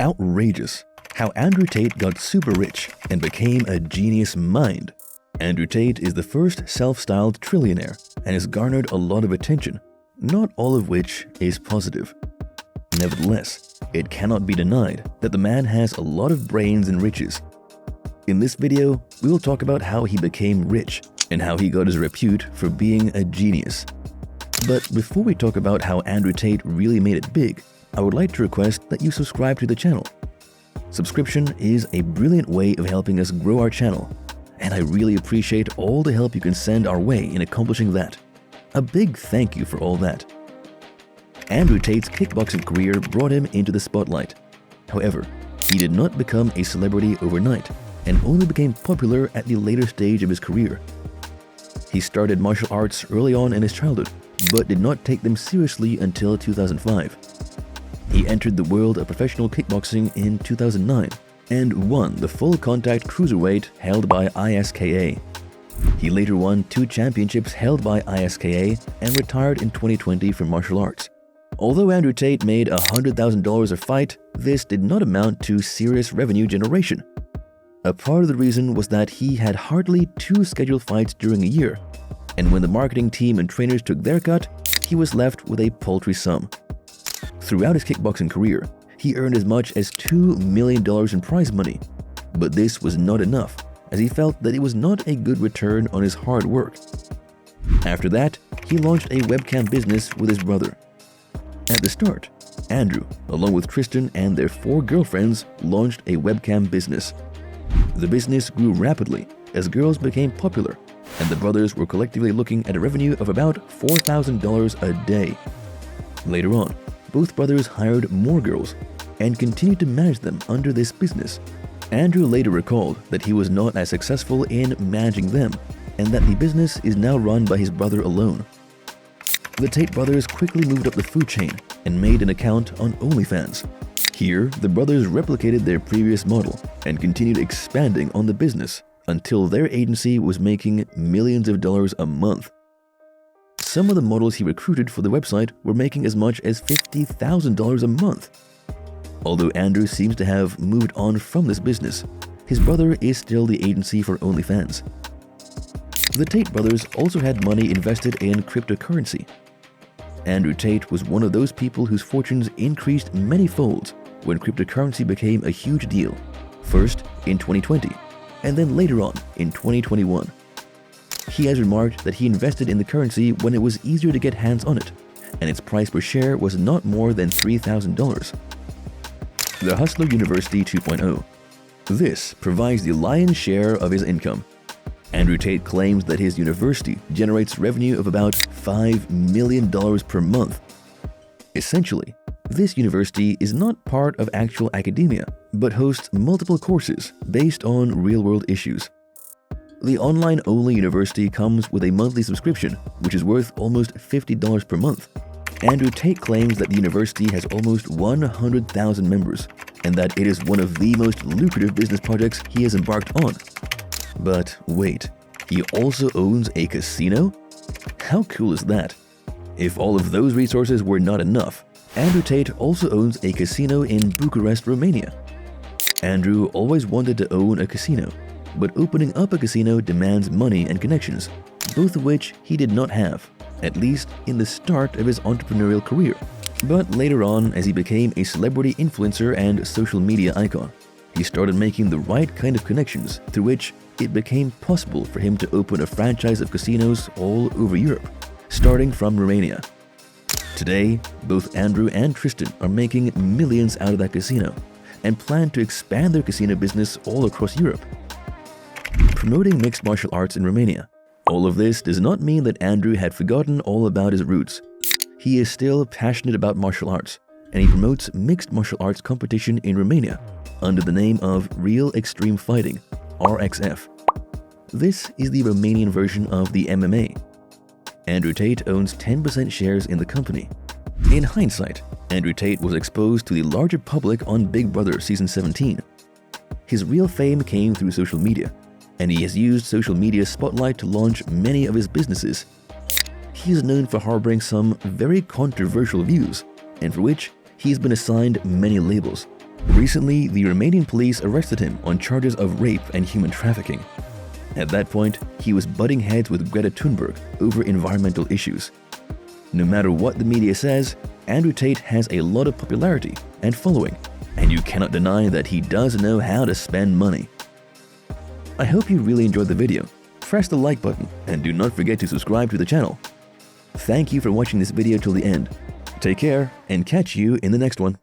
Outrageous! How Andrew Tate got super rich and became a genius mind. Andrew Tate is the first self-styled trillionaire and has garnered a lot of attention, not all of which is positive. Nevertheless, it cannot be denied that the man has a lot of brains and riches. In this video, we will talk about how he became rich and how he got his repute for being a genius. But before we talk about how Andrew Tate really made it big, I would like to request that you subscribe to the channel. Subscription is a brilliant way of helping us grow our channel, and I really appreciate all the help you can send our way in accomplishing that. A big thank you for all that. Andrew Tate's kickboxing career brought him into the spotlight. However, he did not become a celebrity overnight and only became popular at the later stage of his career. He started martial arts early on in his childhood, but did not take them seriously until 2005. He entered the world of professional kickboxing in 2009 and won the full contact cruiserweight held by ISKA. He later won 2 championships held by ISKA and retired in 2020 from martial arts. Although Andrew Tate made $100,000 a fight, this did not amount to serious revenue generation. A part of the reason was that he had hardly 2 scheduled fights during a year, and when the marketing team and trainers took their cut, he was left with a paltry sum. Throughout his kickboxing career, he earned as much as $2 million in prize money, but this was not enough, as he felt that it was not a good return on his hard work. After that, he launched a webcam business with his brother. At the start, Andrew, along with Tristan and their 4 girlfriends, launched a webcam business. The business grew rapidly as girls became popular, and the brothers were collectively looking at a revenue of about $4,000 a day. Later on, both brothers hired more girls and continued to manage them under this business. Andrew later recalled that he was not as successful in managing them and that the business is now run by his brother alone. The Tate brothers quickly moved up the food chain and made an account on OnlyFans. Here, the brothers replicated their previous model and continued expanding on the business until their agency was making millions of dollars a month. Some of the models he recruited for the website were making as much as $50,000 a month. Although Andrew seems to have moved on from this business, his brother is still the agency for OnlyFans. The Tate brothers also had money invested in cryptocurrency. Andrew Tate was one of those people whose fortunes increased many folds when cryptocurrency became a huge deal, first in 2020 and then later on in 2021. He has remarked that he invested in the currency when it was easier to get hands on it, and its price per share was not more than $3,000. The Hustler University 2.0. This provides the lion's share of his income. Andrew Tate claims that his university generates revenue of about $5 million per month. Essentially, this university is not part of actual academia, but hosts multiple courses based on real-world issues. The online-only university comes with a monthly subscription, which is worth almost $50 per month. Andrew Tate claims that the university has almost 100,000 members, and that it is one of the most lucrative business projects he has embarked on. But wait, he also owns a casino? How cool is that? If all of those resources were not enough, Andrew Tate also owns a casino in Bucharest, Romania. Andrew always wanted to own a casino, but opening up a casino demands money and connections, both of which he did not have, at least in the start of his entrepreneurial career. But later on, as he became a celebrity influencer and social media icon, he started making the right kind of connections through which it became possible for him to open a franchise of casinos all over Europe, starting from Romania. Today, both Andrew and Tristan are making millions out of that casino and plan to expand their casino business all across Europe. Promoting mixed martial arts in Romania. All of this does not mean that Andrew had forgotten all about his roots. He is still passionate about martial arts, and he promotes mixed martial arts competition in Romania under the name of Real Extreme Fighting, RXF. This is the Romanian version of the MMA. Andrew Tate owns 10% shares in the company. In hindsight, Andrew Tate was exposed to the larger public on Big Brother Season 17. His real fame came through social media, and he has used social media's spotlight to launch many of his businesses. He is known for harboring some very controversial views, and for which he has been assigned many labels. Recently, the Romanian police arrested him on charges of rape and human trafficking. At that point, he was butting heads with Greta Thunberg over environmental issues. No matter what the media says, Andrew Tate has a lot of popularity and following, and you cannot deny that he does know how to spend money. I hope you really enjoyed the video. Press the like button and do not forget to subscribe to the channel. Thank you for watching this video till the end. Take care and catch you in the next one.